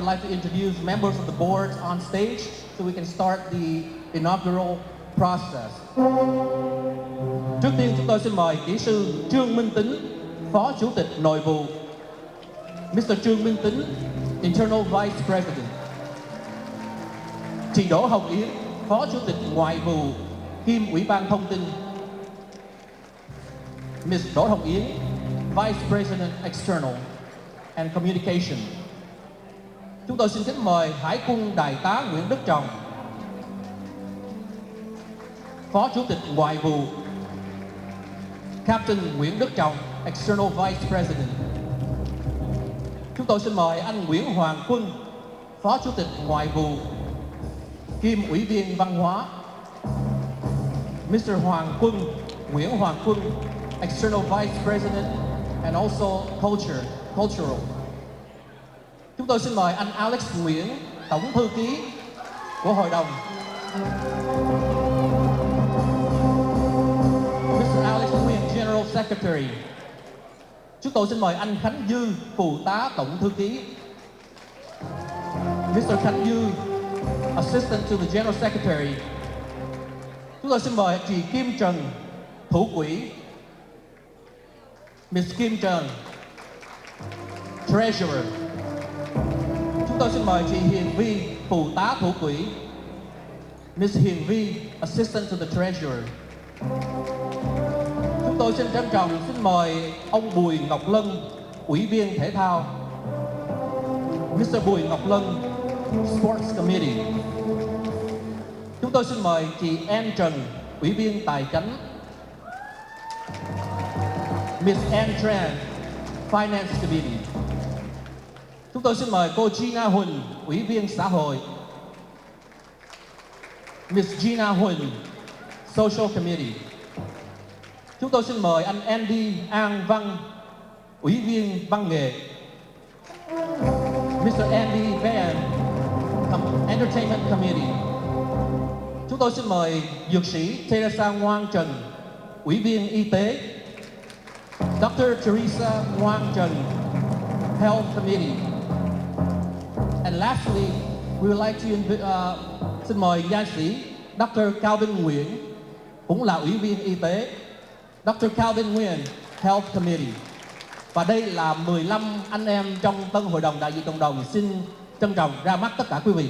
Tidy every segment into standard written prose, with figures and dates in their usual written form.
would like to introduce members of the board on stage so we can start the inaugural process. Trước tiên chúng tôi xin mời kỹ sư Trương Minh Tính, Phó Chủ tịch Nội vụ. Mr. Trương Minh Tính, Internal Vice President. Chị Đỗ Hồng Yến, Phó Chủ tịch Ngoại vụ kiêm Ủy ban Thông tin. Ms. Đỗ Hồng Yến, Vice President External and Communication. Chúng tôi xin kính mời Hải quân Đại tá Nguyễn Đức Trọng, Phó Chủ tịch Ngoại vụ. Captain Nguyễn Đức Trọng, External Vice President. Chúng tôi xin mời anh Nguyễn Hoàng Quân, Phó Chủ tịch Ngoại vụ kiêm Ủy viên Văn hóa. Mr. Hoàng Quân, Nguyễn Hoàng Quân, External Vice President and also Cultural. Chúng tôi xin mời anh Alex Nguyễn, Tổng thư ký của Hội đồng. Mr. Alex Nguyễn, General Secretary. Chúng tôi xin mời anh Khánh Dư, Phụ tá Tổng thư ký. Mr. Khánh Dư, Assistant to the General Secretary. Chúng tôi xin mời chị Kim Trần, Thủ quỹ. Ms. Kim Trần, Treasurer. Chúng tôi xin mời chị Hiền Vi, Phụ tá Thủ quỹ. Ms. Hiền Vi, Assistant to the Treasurer. Chúng tôi xin trân trọng xin mời ông Bùi Ngọc Lân, Ủy viên Thể thao. Mr. Bùi Ngọc Lân, Sports Committee. Chúng tôi xin mời chị Ann Trần, Ủy viên Tài chánh. Ms. Ann Tran, Finance Committee. Chúng tôi xin mời cô Gina Huỳnh, Ủy viên Xã hội. Ms. Gina Huỳnh, Social Committee. Chúng tôi xin mời anh Andy An Văn, Ủy viên Văn nghệ. Mr. Andy Van, Entertainment Committee. Chúng tôi xin mời dược sĩ Teresa Ngoan Trần, Ủy viên Y tế. Dr. Teresa Ngoan Trần, Health Committee. And lastly, we would like to xin mời nha sĩ Dr. Calvin Nguyễn, cũng là Ủy viên Y tế. Dr. Calvin Nguyễn, Health Committee. Và đây là 15 anh em trong Tân Hội đồng Đại diện Cộng đồng xin trân trọng ra mắt tất cả quý vị.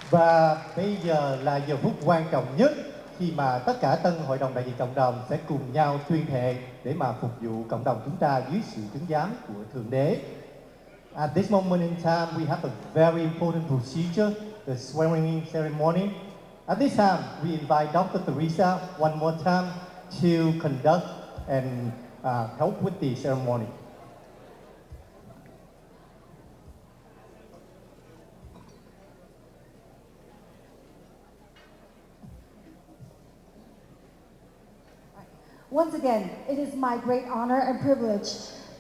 Và bây giờ là giờ phút quan trọng nhất khi mà tất cả Tân Hội đồng Đại diện Cộng đồng sẽ cùng nhau tuyên thệ để mà phục vụ cộng đồng chúng ta dưới sự chứng giám của Thượng Đế. At this moment in time, we have a very important procedure, the swearing-in ceremony. At this time, we invite Dr. Teresa one more time to conduct and help with the ceremony. Once again, it is my great honor and privilege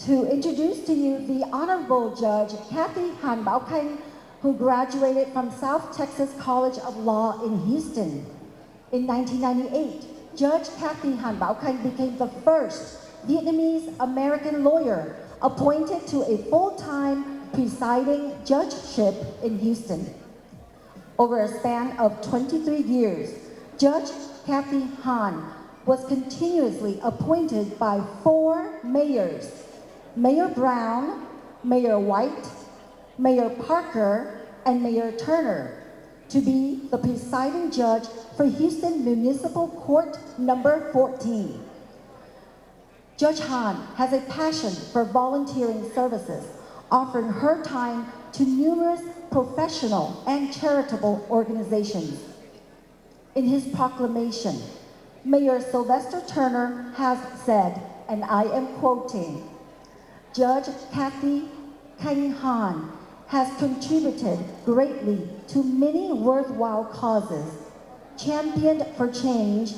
to introduce to you the Honorable Judge Kathy Han Bảo Khanh, who graduated from South Texas College of Law in Houston. In 1998, Judge Kathy Han Bảo Khanh became the first Vietnamese American lawyer appointed to a full-time presiding judgeship in Houston. Over a span of 23 years, Judge Kathy Han was continuously appointed by 4 mayors: Mayor Brown, Mayor White, Mayor Parker, and Mayor Turner, to be the presiding judge for Houston Municipal Court number 14. Judge Han has a passion for volunteering services, offering her time to numerous professional and charitable organizations. In his proclamation, Mayor Sylvester Turner has said, and I am quoting, "Judge Kathy Khanh Han has contributed greatly to many worthwhile causes, championed for change,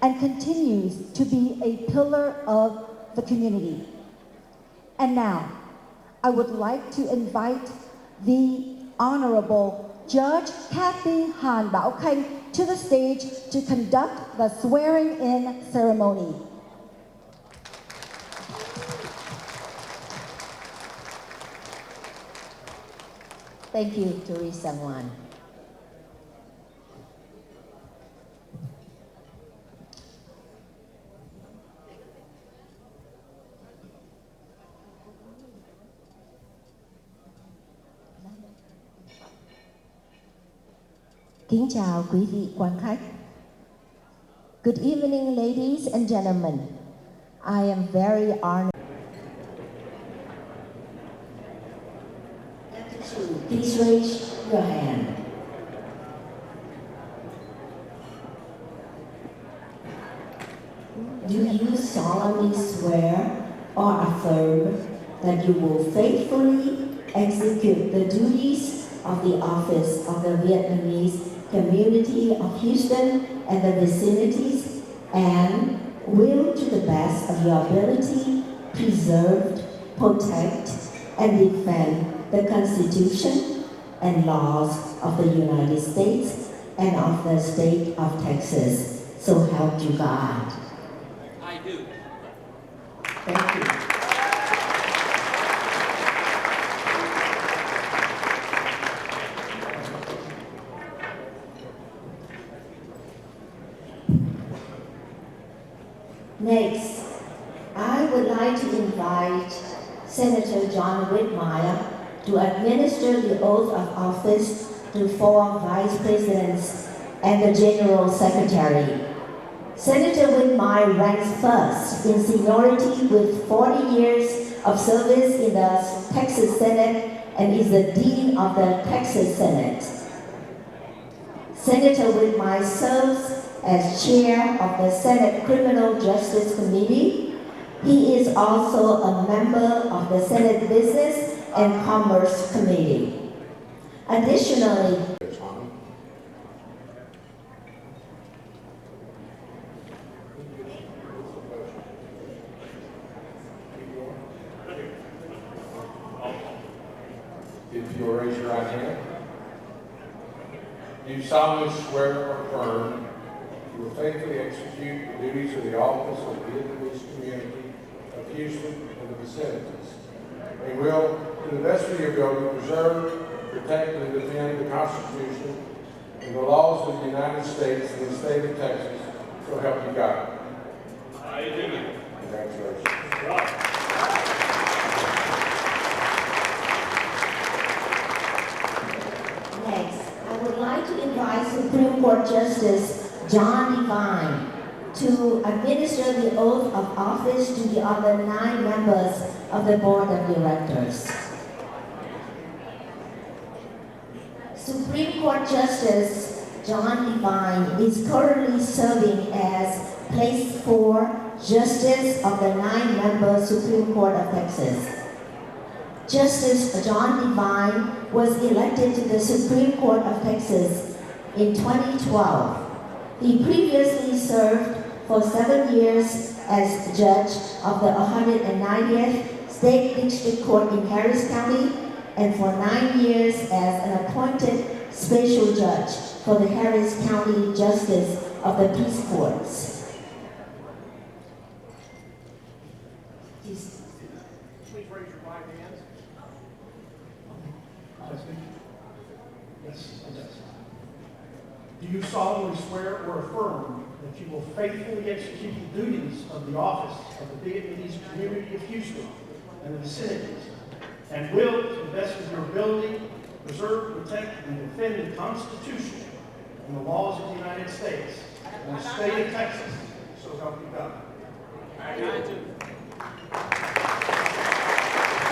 and continues to be a pillar of the community." And now, I would like to invite the Honorable Judge Kathy Han Bảo Khanh to the stage to conduct the swearing-in ceremony. Thank you, Teresa Nguyen. Kính chào quý vị quan khách. Good evening, ladies and gentlemen. I am very honored. Please raise your hand. Do you solemnly swear or affirm that you will faithfully execute the duties of the office of the Vietnamese community of Houston and the vicinities, and will, to the best of your ability, preserve, protect, and defend the Constitution and laws of the United States and of the state of Texas? So help you God. I do. Thank you. Next, I would like to invite Senator John Whitmire to administer the oath of office to 4 vice presidents and the General Secretary. Senator Whitmire ranks first in seniority with 40 years of service in the Texas Senate and is the Dean of the Texas Senate. Senator Whitmire serves as chair of the Senate Criminal Justice Committee. He is also a member of the Senate Business and Commerce Committee. Additionally, if you'll raise your right hand, do you solemnly swear or affirm you will faithfully execute the duties of the office of the Vietnamese community of Houston and the vicinities, and will, to the best of your ability, preserve, protect, and defend the Constitution and the laws of the United States and the state of Texas, so help you God? I do. Congratulations. next, I would like to invite Supreme Court Justice John Devine to administer the oath of office to the other 9 members of the Board of Directors. Supreme Court Justice John Devine is currently serving as Place 4 Justice of the 9-member Supreme Court of Texas. Justice John Devine was elected to the Supreme Court of Texas in 2012. He previously served for 7 years as judge of the 190th State District Court in Harris County and for 9 years as an appointed special judge for the Harris County Justice of the Peace Courts. Please raise your right hand. Yes, yes. Do you solemnly swear or affirm that you will faithfully execute the duties of the office of the Vietnamese community of Houston and the vicinities, and will, to the best of your ability, preserve, protect, and defend the Constitution and the laws of the United States and the state of Texas, so help you God? I do.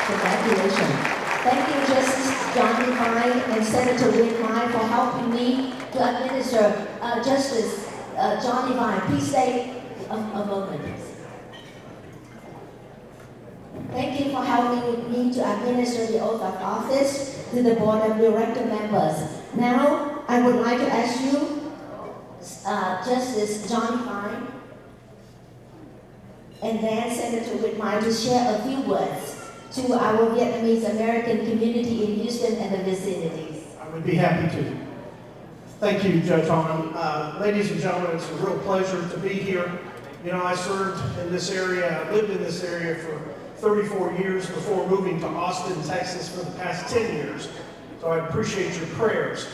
Congratulations. Thank you, Justice John Devine and Senator Whitmire, for helping me to administer. Justice John Devine, please stay a moment, please. Thank you for helping me to administer the oath of office to the Board of Director members. Now, I would like to ask you, Justice John Devine, and then Senator Whitmire, to share a few words to our Vietnamese American community in Houston and the vicinities. I would be happy to. Thank you, Judge Harmon. Ladies and gentlemen, it's a real pleasure to be here. You know, I served in this area, I lived in this area for 34 years before moving to Austin, Texas for the past 10 years. So I appreciate your prayers.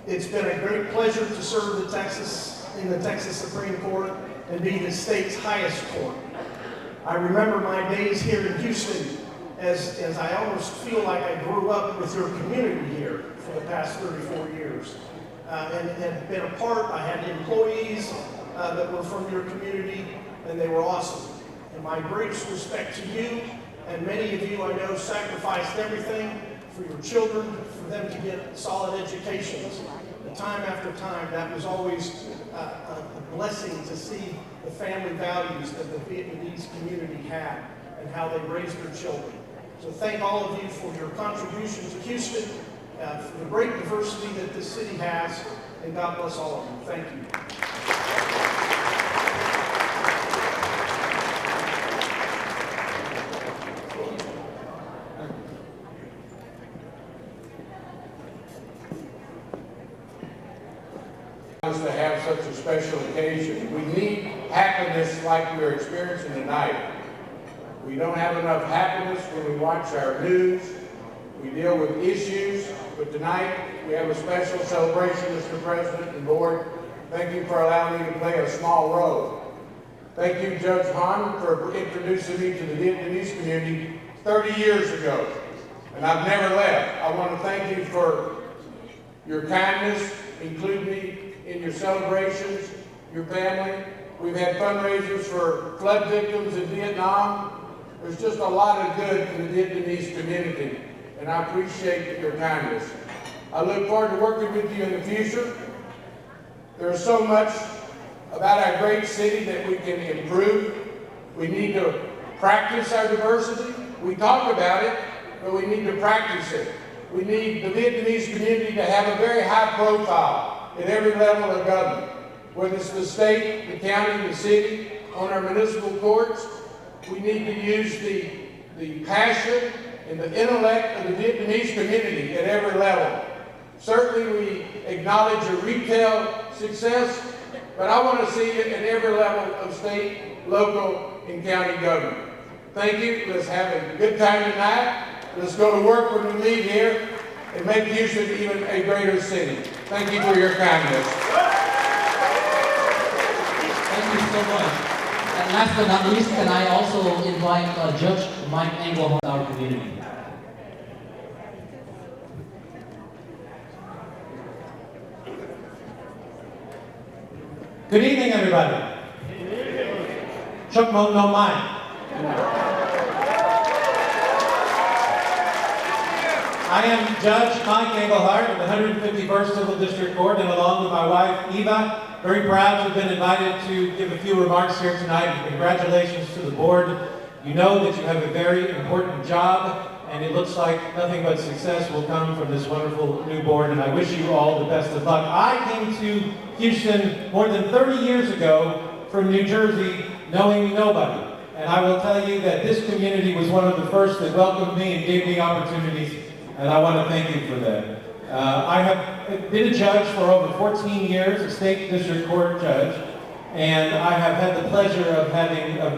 It's been a great pleasure to serve in the Texas Supreme Court and be the state's highest court. I remember my days here in Houston as I almost feel like I grew up with your community here for the past 34 years. And had been a part, I had employees that were from your community, and they were awesome. And my greatest respect to you, and many of you I know sacrificed everything for your children, for them to get solid educations. And time after time, that was always a blessing to see the family values that the Vietnamese community had and how they raised their children. So thank all of you for your contribution to Houston, for the great diversity that this city has, and God bless all of you. Thank you. To have such a special occasion. We need happiness like we're experiencing tonight. We don't have enough happiness when we watch our news. We deal with issues, but tonight we have a special celebration, Mr. President and Board. Thank you for allowing me to play a small role. Thank you, Judge Han, for introducing me to the Vietnamese community 30 years ago, and I've never left. I want to thank you for your kindness, include me in your celebrations, your family. We've had fundraisers for flood victims in Vietnam. There's just a lot of good in the Vietnamese community, and I appreciate your kindness. I look forward to working with you in the future. There's so much about our great city that we can improve. We need to practice our diversity. We talk about it, but we need to practice it. We need the Vietnamese community to have a very high profile at every level of government, whether it's the state, the county, the city, on our municipal courts. We need to use the passion and the intellect of the Vietnamese community at every level. Certainly we acknowledge your retail success, but I want to see it at every level of state, local, and county government. Thank you. Let's have a good time tonight. Let's go to work when we leave here and make Houston even a greater city. Thank you for your kindness. Thank you so much. And last but not least, can I also invite Judge Mike Engelhardt, our community. Good evening, everybody. Chúc mừng năm mới. I am Judge Mike Engelhardt of the 151st Civil District Court, and along with my wife, Eva, very proud to have been invited to give a few remarks here tonight. And congratulations to the board. You know that you have a very important job, and it looks like nothing but success will come from this wonderful new board, and I wish you all the best of luck. I came to Houston more than 30 years ago from New Jersey, knowing nobody. And I will tell you that this community was one of the first that welcomed me and gave me opportunities, and I want to thank you for that. I have been a judge for over 14 years, a state district court judge, and I have had the pleasure of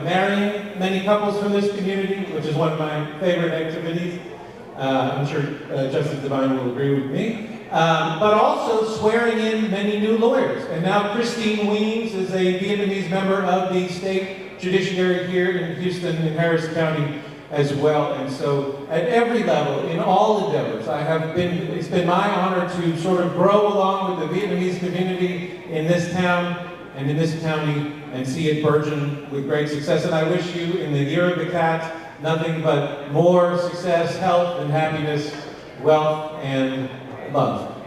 marrying many couples from this community, which is one of my favorite activities. I'm sure Justice Devine will agree with me. But also swearing in many new lawyers. And now Christine Weems is a Vietnamese member of the state judiciary here in Houston and Harris County as well. And so at every level, in all endeavors, it's been my honor to sort of grow along with the Vietnamese community in this town and in this county and see it burgeon with great success. And I wish you, in the year of the cat, nothing but more success, health, and happiness, wealth, and love.